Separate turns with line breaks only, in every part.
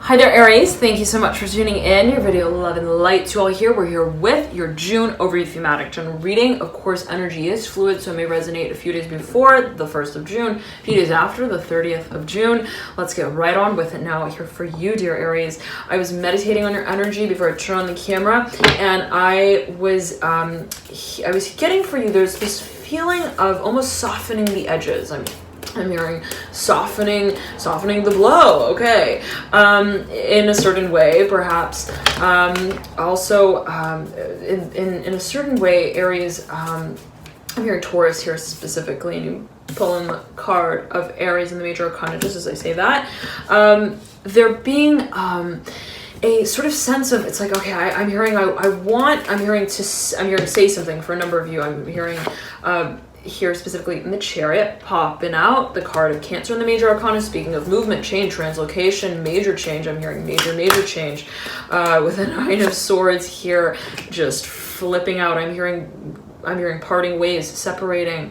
Hi there, Aries. Thank you so much for tuning in. Your video Love and Light to all here. We're here with your June overview thematic general reading. Of course, energy is fluid, so it may resonate a few days before the 1st of June, a few days after the 30th of June. Let's get right on with it now here for you, dear Aries. I was meditating on your energy before I turned on the camera, and I was getting for you, there's this feeling of almost softening the edges. I'm hearing softening the blow, okay, in a certain way, perhaps. Also, in a certain way, Aries, I'm hearing Taurus here specifically, and you pull in the card of Aries in the major arcana, just as I say that. There being a sort of sense of, it's like, okay, I'm hearing to say something for a number of you. I'm hearing, here specifically in the Chariot popping out, the card of Cancer in the major arcana. Speaking of movement, change, translocation, major change, I'm hearing major change, with the Nine of Swords here just flipping out. I'm hearing parting ways, separating,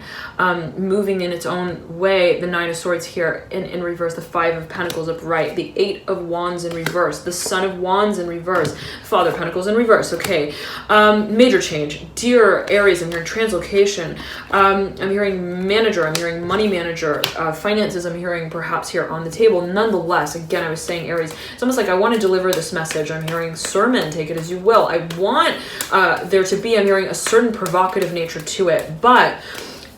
moving in its own way. The Nine of Swords here in reverse, the Five of Pentacles upright, the Eight of Wands in reverse, the Son of Wands in reverse, Father of Pentacles in reverse, okay. Major change. Dear Aries, I'm hearing translocation. I'm hearing manager, I'm hearing money manager, finances, I'm hearing perhaps here on the table. Nonetheless, again, I was saying, Aries, it's almost like I want to deliver this message. I'm hearing sermon, take it as you will. I want there to be, I'm hearing a certain provocative nature to it, but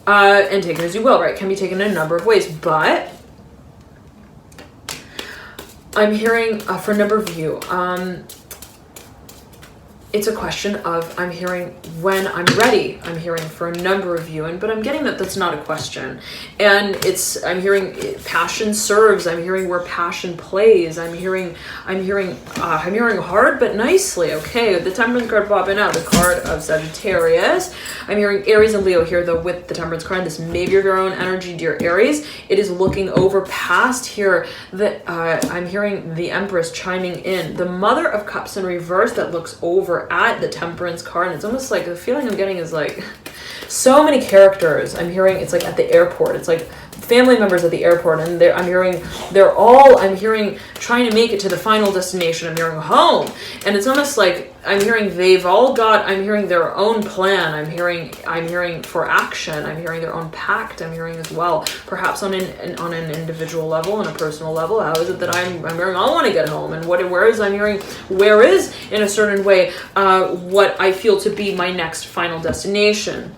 and take it as you will, right? Can be taken in a number of ways, but I'm hearing for a number of you, it's a question of, I'm hearing when I'm ready. I'm hearing for a number of you, but I'm getting that that's not a question. And I'm hearing passion serves. I'm hearing where passion plays. I'm hearing hard but nicely. Okay, the Temperance card popping out, the card of Sagittarius. I'm hearing Aries and Leo here, though, with the Temperance card. This may be your own energy, dear Aries. It is looking over past here. That I'm hearing the Empress chiming in, the Mother of Cups in reverse that looks over at the Temperance card. And it's almost like the feeling I'm getting is like so many characters. I'm hearing it's like at the airport. It's like family members at the airport, and I'm hearing trying to make it to the final destination. I'm hearing home, and it's almost like I'm hearing their own plan. I'm hearing for action. I'm hearing their own pact. I'm hearing as well, perhaps on an individual level, on a personal level. How is it that I'm hearing I want to get home, and where is in a certain way what I feel to be my next final destination.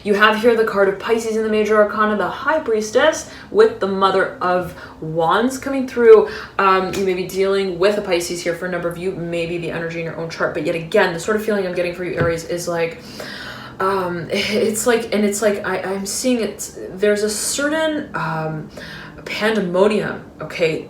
You have here the card of Pisces in the major arcana, the High Priestess, with the Mother of Wands coming through. You may be dealing with a Pisces here for a number of you, maybe the energy in your own chart. But yet again, the sort of feeling I'm getting for you, Aries, is like, I'm seeing it, there's a certain pandemonium, okay,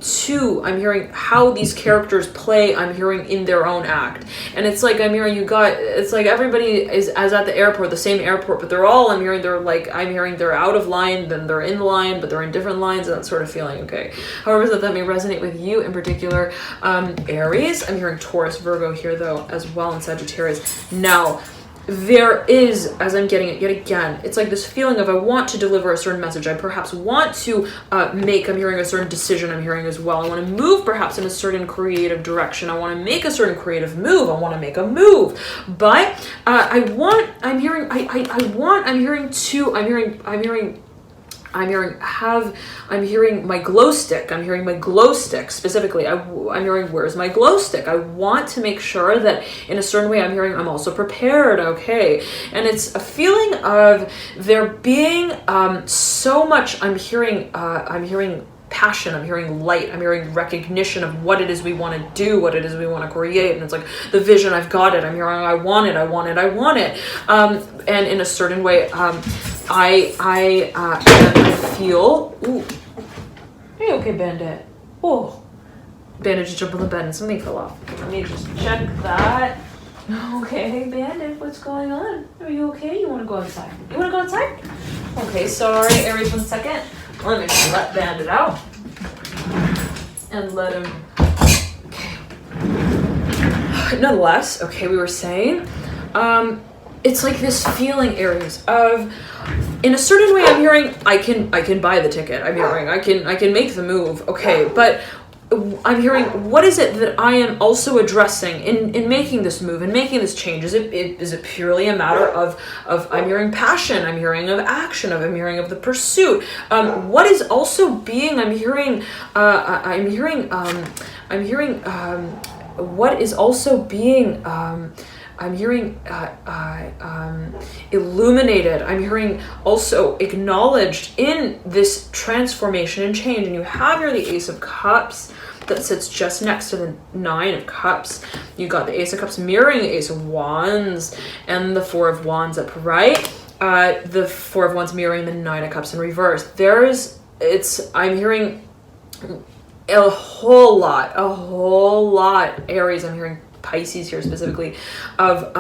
I'm hearing how these characters play, I'm hearing in their own act. And it's like I'm hearing it's like everybody is as at the airport, the same airport, but they're out of line, then they're in line, but they're in different lines, and that sort of feeling, okay. However, that may resonate with you in particular, Aries. I'm hearing Taurus, Virgo here though, as well, and Sagittarius. Now, there is, as I'm getting it yet again, it's like this feeling of I want to deliver a certain message. I perhaps want to I'm hearing a certain decision. I'm hearing as well. I want to move perhaps in a certain creative direction. I want to make a certain creative move. I want to make a move. But I'm hearing my glow stick. I'm hearing my glow stick specifically. I'm hearing, where's my glow stick? I want to make sure that in a certain way I'm also prepared, okay? And it's a feeling of there being so much. I'm hearing passion, I'm hearing light, I'm hearing recognition of what it is we want to do, what it is we want to create. And it's like the vision, I've got it. I'm hearing I want it. And in a certain way, I feel, ooh, hey, okay, Bandit. Oh, Bandit just jumped on the bed and something fell off. Let me just check that. Okay, Bandit, what's going on? Are you okay? You want to go outside? Okay, sorry, Aries, 1 second. Let me just let Bandit out and let him. Okay. Nonetheless, okay, we were saying, it's like this feeling, Aries, of in a certain way I'm hearing I can buy the ticket. I'm hearing I can make the move. Okay, but I'm hearing, what is it that I am also addressing in making this move and making this change? Is it purely a matter of I'm hearing passion, I'm hearing of action, I'm hearing of the pursuit? What is also being, what is also being, I'm hearing illuminated. I'm hearing also acknowledged in this transformation and change. And you have here the Ace of Cups that sits just next to the Nine of Cups. You got the Ace of Cups mirroring the Ace of Wands and the Four of Wands up-right. The Four of Wands mirroring the Nine of Cups in reverse. I'm hearing a whole lot, Aries. I'm hearing Pisces here specifically, of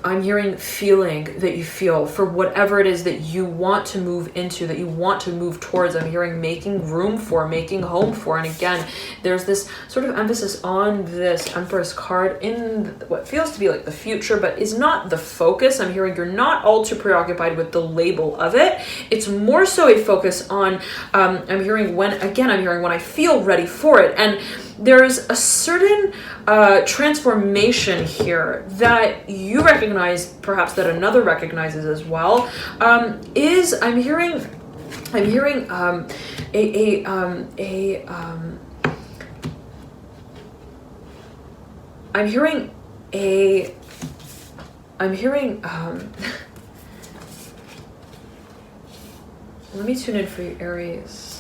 I'm hearing feeling that you feel for whatever it is that you want to move into, that you want to move towards. I'm hearing making room for, making home for. And again, there's this sort of emphasis on this Empress card in what feels to be like the future, but is not the focus. I'm hearing you're not all too preoccupied with the label of it. It's more so a focus on, I'm hearing when I feel ready for it. And there's a certain transformation here that you recognize, perhaps that another recognizes as well, I'm hearing let me tune in for you, Aries.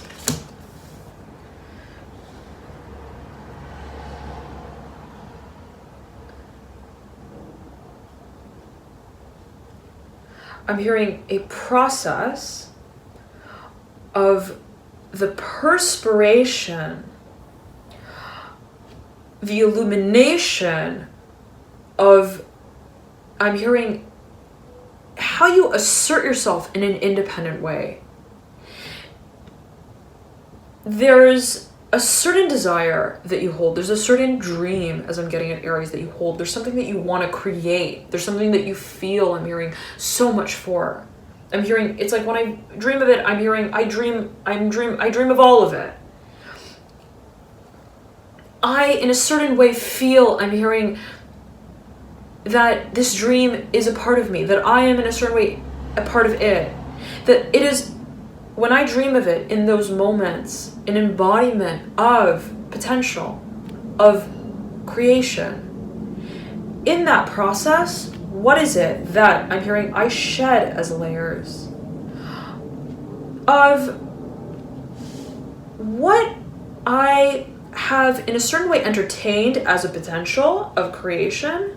I'm hearing a process of the perspiration, the illumination of, I'm hearing how you assert yourself in an independent way. There's a certain desire that you hold. There's a certain dream, as I'm getting at Aries, that you hold. There's something that you want to create. There's something that you feel, I'm hearing, so much for. I'm hearing, it's like when I dream of it, I'm hearing, I dream of all of it. I, in a certain way, feel, I'm hearing that this dream is a part of me, that I am in a certain way a part of it, that it is, when I dream of it in those moments, an embodiment of potential, of creation. In that process, what is it that I'm hearing I shed as layers of what I have in a certain way entertained as a potential of creation,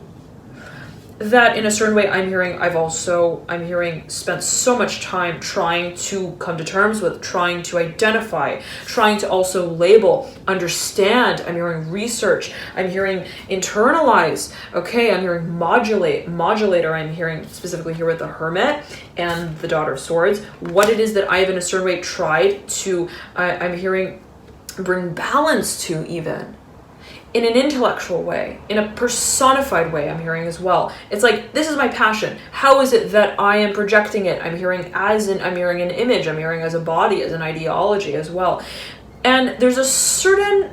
that in a certain way I'm hearing spent so much time trying to come to terms with, trying to identify, trying to also label, understand. I'm hearing research, I'm hearing internalize, okay, I'm hearing modulator, I'm hearing specifically here with the Hermit and the Daughter of Swords, what it is that I have in a certain way tried to, I'm hearing bring balance to, even in an intellectual way, in a personified way, I'm hearing as well. It's like, this is my passion. How is it that I am projecting it? I'm hearing I'm hearing an image, I'm hearing as a body, as an ideology as well. And there's a certain,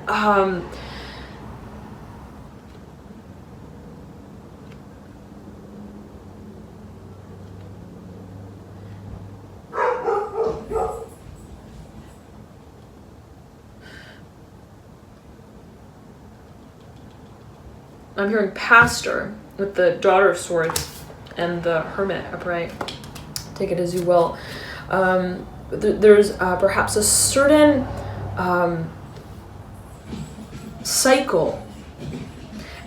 I'm hearing pastor with the Daughter of Swords and the Hermit upright. Take it as you will. There's perhaps a certain cycle,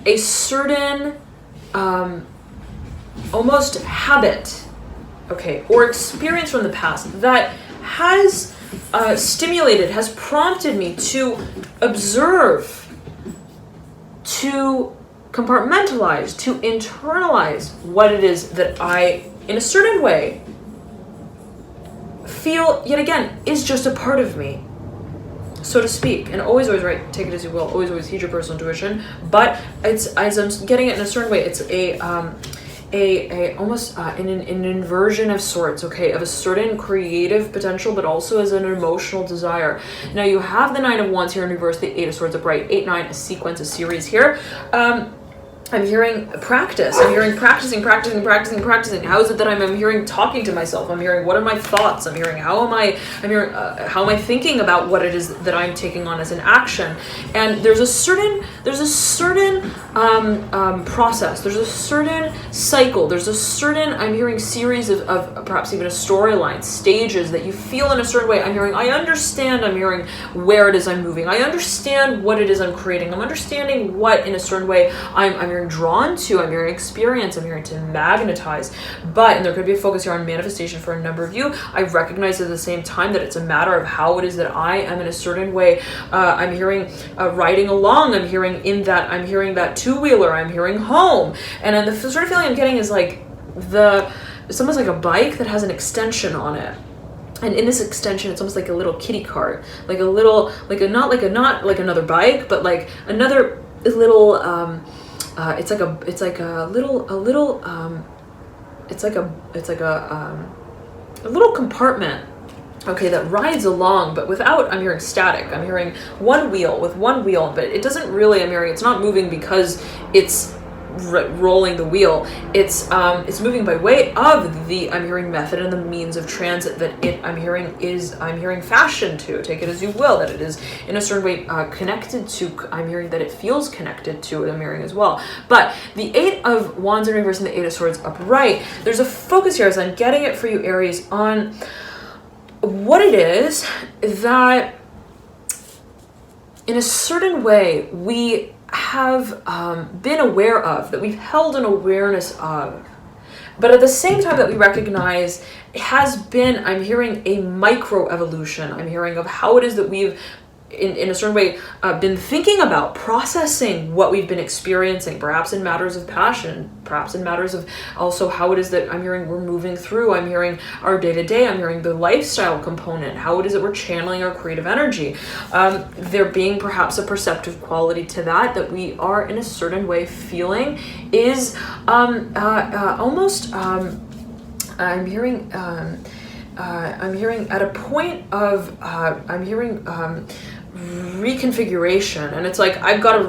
a certain almost habit, okay, or experience from the past that has stimulated, has prompted me to observe, to compartmentalize, to internalize what it is that I, in a certain way, feel, yet again, is just a part of me, so to speak. And always, right, take it as you will, always heed your personal intuition, but it's, as I'm getting it in a certain way, it's almost an inversion of sorts, okay, of a certain creative potential, but also as an emotional desire. Now you have the Nine of Wands here in reverse, the Eight of Swords upright, 8, 9, a sequence, a series here. I'm hearing practice. I'm hearing practicing. How is it that I'm hearing talking to myself? I'm hearing what are my thoughts? I'm hearing how am I thinking about what it is that I'm taking on as an action? And there's a certain process. There's a certain cycle. There's a certain, I'm hearing series of perhaps even a storyline, stages that you feel in a certain way. I'm hearing, I understand. I'm hearing where it is I'm moving. I understand what it is I'm creating. I'm understanding what in a certain way I'm hearing drawn to, I'm hearing experience, I'm hearing to magnetize. But, and there could be a focus here on manifestation for a number of you, I recognize at the same time that it's a matter of how it is that I am in a certain way. I'm hearing riding along, I'm hearing that two-wheeler, I'm hearing home. And then the sort of feeling I'm getting is like it's almost like a bike that has an extension on it. And in this extension, it's almost like a little kiddie cart, like a little, not like another bike, but like another little, it's like a little compartment, okay, that rides along, but without, I'm hearing static. I'm hearing one wheel, but it doesn't really, I'm hearing it's not moving because it's rolling the wheel. It's moving by way of the, I'm hearing method and the means of transit that I'm hearing fashion to, take it as you will, that it is in a certain way connected to, I'm hearing that it feels connected to, I'm hearing as well. But the Eight of Wands in reverse and the Eight of Swords upright, there's a focus here as I'm getting it for you, Aries, on what it is that in a certain way we have been aware of, that we've held an awareness of, but at the same time that we recognize it has been, I'm hearing a micro evolution. I'm hearing of how it is that we've in a certain way been thinking about processing what we've been experiencing, perhaps in matters of passion, perhaps in matters of also how it is that I'm hearing we're moving through. I'm hearing our day-to-day, I'm hearing the lifestyle component, how it is that we're channeling our creative energy. There being perhaps a perceptive quality to that we are in a certain way feeling is almost I'm hearing at a point of I'm hearing reconfiguration, and it's like I've got to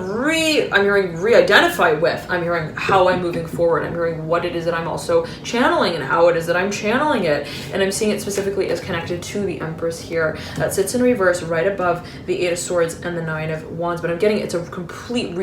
I'm hearing re-identify with, I'm hearing how I'm moving forward, I'm hearing what it is that I'm also channeling and how it is that I'm channeling it, and I'm seeing it specifically as connected to the Empress here that sits in reverse right above the Eight of Swords and the Nine of Wands. But I'm getting it's a complete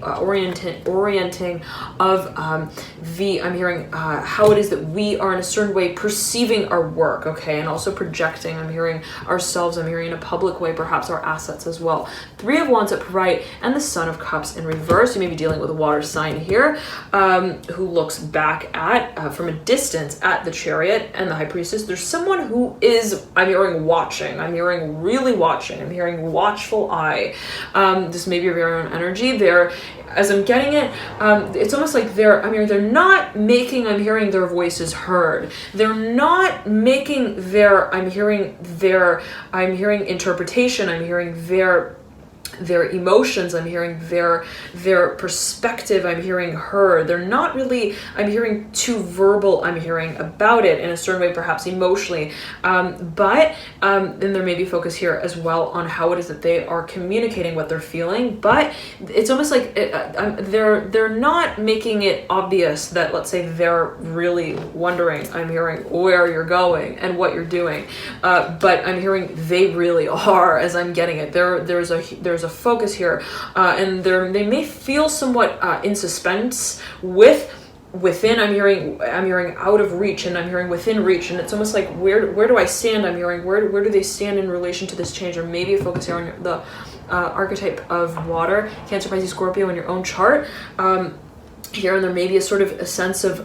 orienting of I'm hearing how it is that we are in a certain way perceiving our work, okay, and also projecting. I'm hearing ourselves, I'm hearing in a public way, perhaps our assets as well. Three of Wands upright and the Son of Cups in reverse. You may be dealing with a water sign here who looks back at from a distance at the Chariot and the High Priestess. There's someone who is, I'm hearing watching, I'm hearing really watching, I'm hearing watchful eye. This may be your own energy there. As I'm getting it, it's almost like they're not making, I'm hearing their voices heard. They're not making I'm hearing interpretation, I'm hearing their emotions, I'm hearing their perspective, I'm hearing her. They're not really, I'm hearing too verbal, I'm hearing about it in a certain way, perhaps emotionally. But then there may be focus here as well on how it is that they are communicating what they're feeling. But it's almost like they're not making it obvious that, let's say, they're really wondering, I'm hearing where you're going and what you're doing. But I'm hearing they really are, as I'm getting it. There's a focus here, and they may feel somewhat in suspense within. I'm hearing out of reach, and I'm hearing within reach, and it's almost like where do I stand? I'm hearing where do they stand in relation to this change, or maybe a focus here on the archetype of water, Cancer, Pisces, Scorpio in your own chart. Here, and there may be a sort of a sense of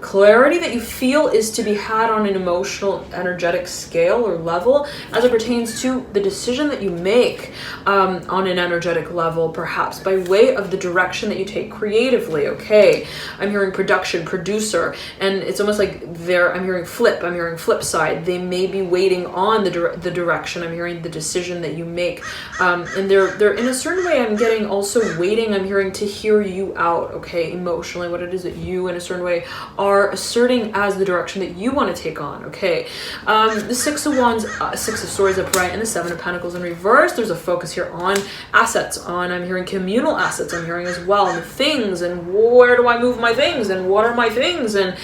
clarity that you feel is to be had on an emotional, energetic scale or level as it pertains to the decision that you make on an energetic level, perhaps by way of the direction that you take creatively. Okay, I'm hearing production, producer, and it's almost like I'm hearing flip side. They may be waiting on the direction. I'm hearing the decision that you make, and they're in a certain way. I'm getting also waiting. I'm hearing to hear you out. Okay, emotionally, what it is that you in a certain way are asserting as the direction that you want to take on. Okay, the Six of Wands, Six of Swords upright, and the Seven of Pentacles in reverse. There's a focus here on assets, I'm hearing communal assets. I'm hearing as well, and the things, and where do I move my things, and what are my things, and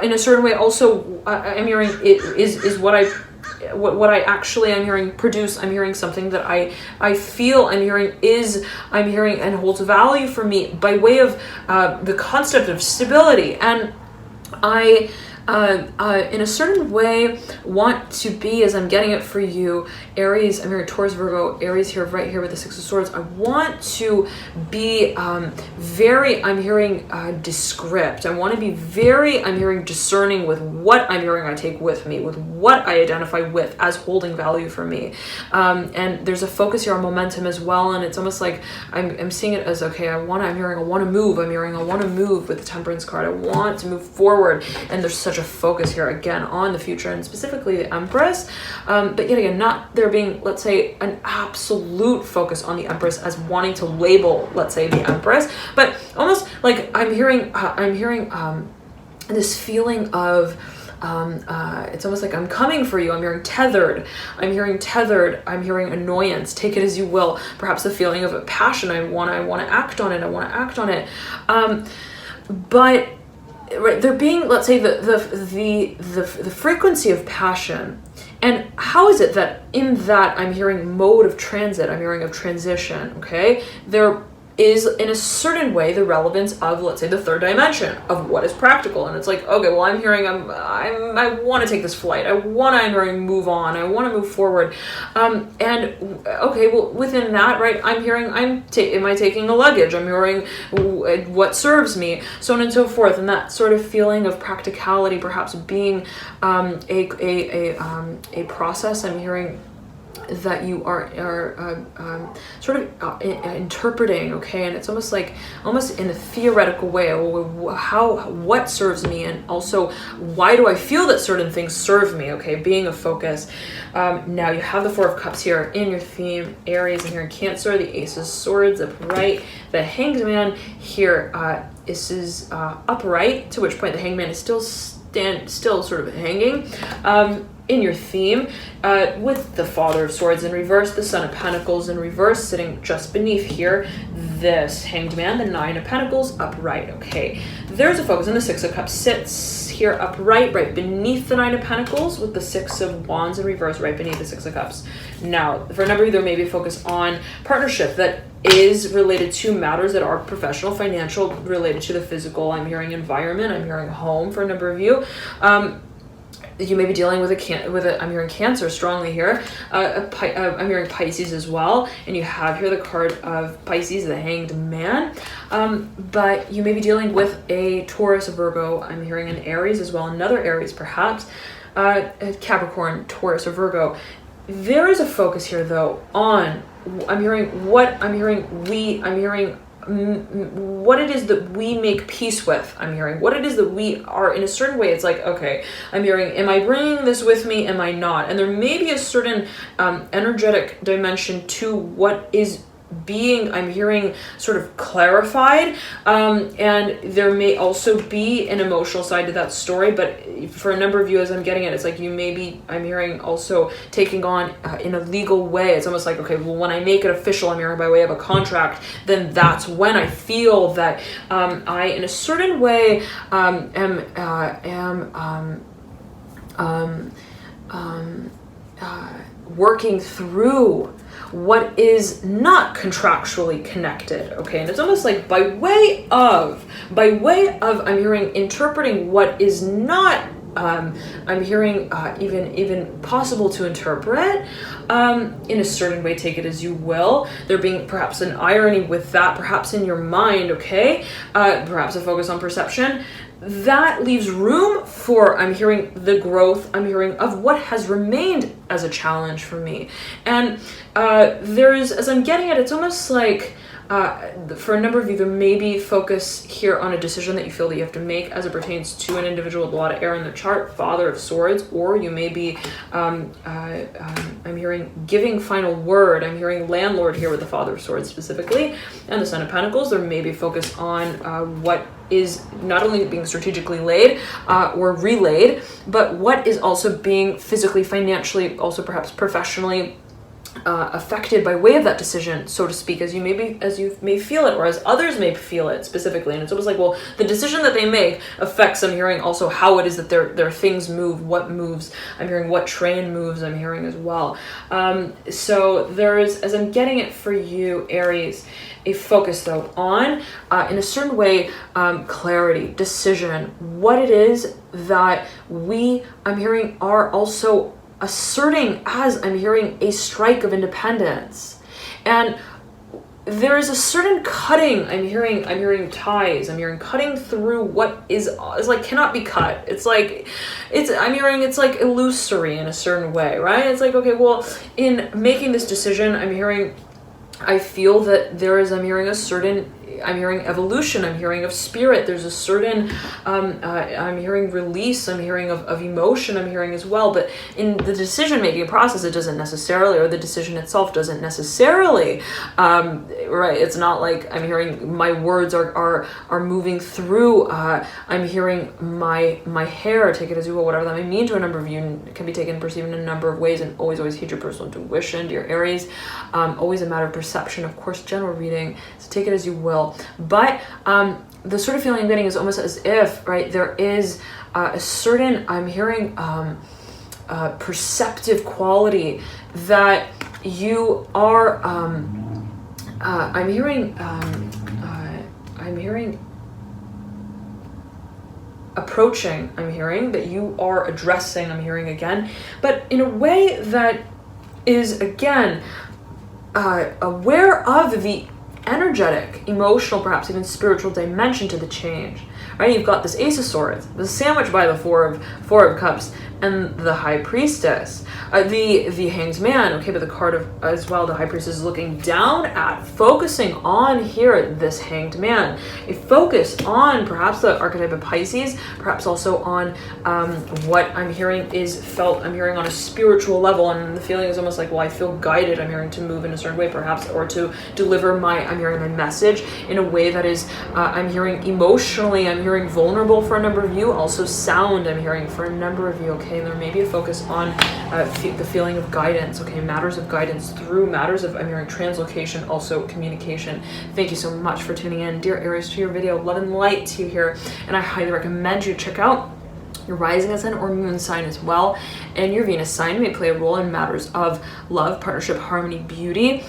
in a certain way also I'm hearing it is what I actually I'm hearing produce. I'm hearing something that I feel I'm hearing and holds value for me by way of the concept of stability. And I in a certain way want to be, as I'm getting it for you, Aries, I'm hearing Taurus, Virgo, Aries here, right here with the Six of Swords. I want to be very, I'm hearing descript. I want to be very, I'm hearing discerning with what I'm hearing I take with me, with what I identify with as holding value for me. And there's a focus here on momentum as well. And it's almost like I'm seeing it as, okay, I want to move. I'm hearing I want to move with the Temperance card. I want to move forward. And there's such a focus here again on the future and specifically the Empress, but yet again not there being, let's say, an absolute focus on the Empress as wanting to label, let's say, the Empress, but almost like I'm hearing this feeling of it's almost like I'm coming for you. I'm hearing tethered. I'm hearing annoyance. Take it as you will. Perhaps the feeling of a passion. I want to act on it. But right, there being, let's say, the frequency of passion, and how is it that in that I'm hearing mode of transit, I'm hearing of transition. Okay, there is in a certain way the relevance of, let's say, the third dimension of what is practical. And it's like, okay, well, I'm hearing I want to take this flight. I'm hearing move on. I want to move forward. And okay, well, within that, right, I'm hearing am I taking a luggage? I'm hearing what serves me, so on and so forth. And that sort of feeling of practicality perhaps being a process. I'm hearing that you are sort of interpreting, okay, and it's almost in a theoretical way, what serves me, and also why do I feel that certain things serve me, okay, being a focus. Now you have the Four of Cups here in your theme, Aries, and here in Cancer, the Ace of Swords upright, the Hanged Man here, this is upright, to which point the Hanged Man is still sort of hanging. In your theme, with the Father of Swords in reverse, the Son of Pentacles in reverse, sitting just beneath here, this Hanged Man, the Nine of Pentacles upright. Okay, there's a focus, and the Six of Cups sits here upright, right beneath the Nine of Pentacles, with the Six of Wands in reverse, right beneath the Six of Cups. Now, for a number of you, there may be a focus on partnership that is related to matters that are professional, financial, related to the physical. I'm hearing environment. I'm hearing home for a number of you. You may be dealing with I'm hearing Cancer strongly here. I'm hearing Pisces as well, and you have here the card of Pisces, the Hanged Man. But you may be dealing with a Taurus, a Virgo. I'm hearing an Aries as well, another Aries perhaps, a Capricorn, Taurus, or Virgo. There is a focus here though on what it is that we make peace with. I'm hearing what it is that we are in a certain way. It's like, okay, I'm hearing, am I bringing this with me? Am I not? And there may be a certain energetic dimension to what is being, I'm hearing, sort of clarified, and there may also be an emotional side to that story. But for a number of you, as I'm getting it, it's like you may be, I'm hearing, also taking on in a legal way. It's almost like, okay, well, when I make it official, I'm hearing by way of a contract, then that's when I feel that I in a certain way working through what is not contractually connected, okay? And it's almost like by way of I'm hearing interpreting what is not I'm hearing even possible to interpret in a certain way. Take it as you will. There being perhaps an irony with that, perhaps in your mind, okay? Perhaps a focus on perception. that leaves room for, I'm hearing, the growth, I'm hearing, of what has remained as a challenge for me. And there's, as I'm getting it, it's almost like, for a number of you, there may be focus here on a decision that you feel that you have to make as it pertains to an individual with a lot of air in the chart, Father of Swords, or you may be, I'm hearing, giving final word. I'm hearing landlord here with the Father of Swords specifically, and the Son of Pentacles. There may be focus on what is not only being strategically laid or relayed, but what is also being physically, financially, also perhaps professionally affected by way of that decision, so to speak, as you may feel it, or as others may feel it specifically. And it's almost like, well, the decision that they make affects, I'm hearing, also how it is that their things move, what moves. I'm hearing what train moves, I'm hearing as well. So there is, as I'm getting it for you, Aries, a focus though on, in a certain way, clarity, decision, what it is that we, I'm hearing, are also asserting as, I'm hearing, a strike of independence. And there is a certain cutting, I'm hearing ties, I'm hearing cutting through what is like cannot be cut. It's like, I'm hearing it's like illusory in a certain way, right? It's like, okay, well, in making this decision, I'm hearing, I feel that there is, I'm hearing a certain, I'm hearing evolution, I'm hearing of spirit, there's a certain, I'm hearing release, I'm hearing of emotion, I'm hearing as well. But in the decision-making process, it doesn't necessarily, or the decision itself doesn't necessarily, right, it's not like I'm hearing my words are moving through, I'm hearing my hair, take it as you will, whatever that may mean to a number of you, it can be taken, perceived in a number of ways, and always heed your personal intuition, dear Aries. Always a matter of perception, of course, general reading, so take it as you will. But the sort of feeling I'm getting is almost as if, right, there is a certain, I'm hearing, perceptive quality that you are, I'm hearing approaching, I'm hearing that you are addressing, I'm hearing again, but in a way that is, again, aware of the energetic, emotional, perhaps even spiritual dimension to the change, right? You've got this Ace of Swords, the sandwich by the Four of Cups, and the High Priestess, the Hanged Man, okay, but the card of, as well, the High Priestess is looking down at, focusing on here, this Hanged Man, a focus on perhaps the archetype of Pisces, perhaps also on what I'm hearing is felt, I'm hearing on a spiritual level, and the feeling is almost like, well, I feel guided, I'm hearing, to move in a certain way, perhaps, or to deliver I'm hearing my message in a way that is, I'm hearing emotionally, I'm hearing vulnerable for a number of you, also sound, I'm hearing for a number of you, okay? And there may be a focus on the feeling of guidance, okay? Matters of guidance through matters of, I'm hearing, translocation, also communication. Thank you so much for tuning in, dear Aries, to your video. Love and light to you here, and I highly recommend you check out your rising ascendant or moon sign as well, and your Venus sign may play a role in matters of love, partnership, harmony, beauty.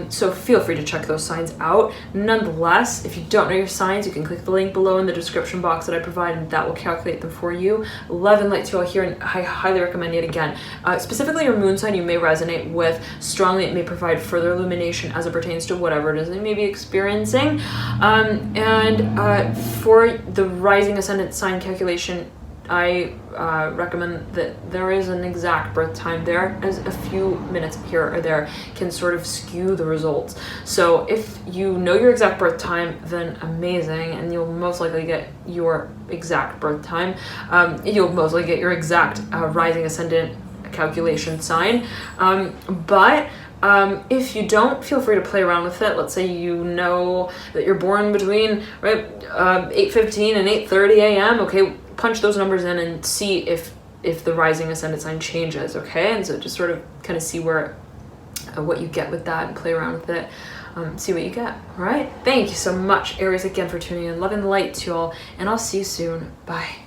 So feel free to check those signs out. Nonetheless, if you don't know your signs, you can click the link below in the description box that I provide, and that will calculate them for you. Love and light to you all here, and I highly recommend it again. Specifically your moon sign you may resonate with strongly. It may provide further illumination as it pertains to whatever it is they may be experiencing. And for the rising ascendant sign calculation, I recommend that there is an exact birth time there, as a few minutes here or there can sort of skew the results. So if you know your exact birth time, then amazing, and you'll most likely get your exact birth time. You'll most likely get your exact rising ascendant calculation sign. But if you don't, feel free to play around with it. Let's say you know that you're born between 8:15 and 8:30 a.m. Okay, punch those numbers in and see if the rising ascendant sign changes, okay? And so just sort of kind of see where what you get with that and play around with it. See what you get, all right? Thank you so much, Aries, again for tuning in. Love and light to you all, and I'll see you soon. Bye.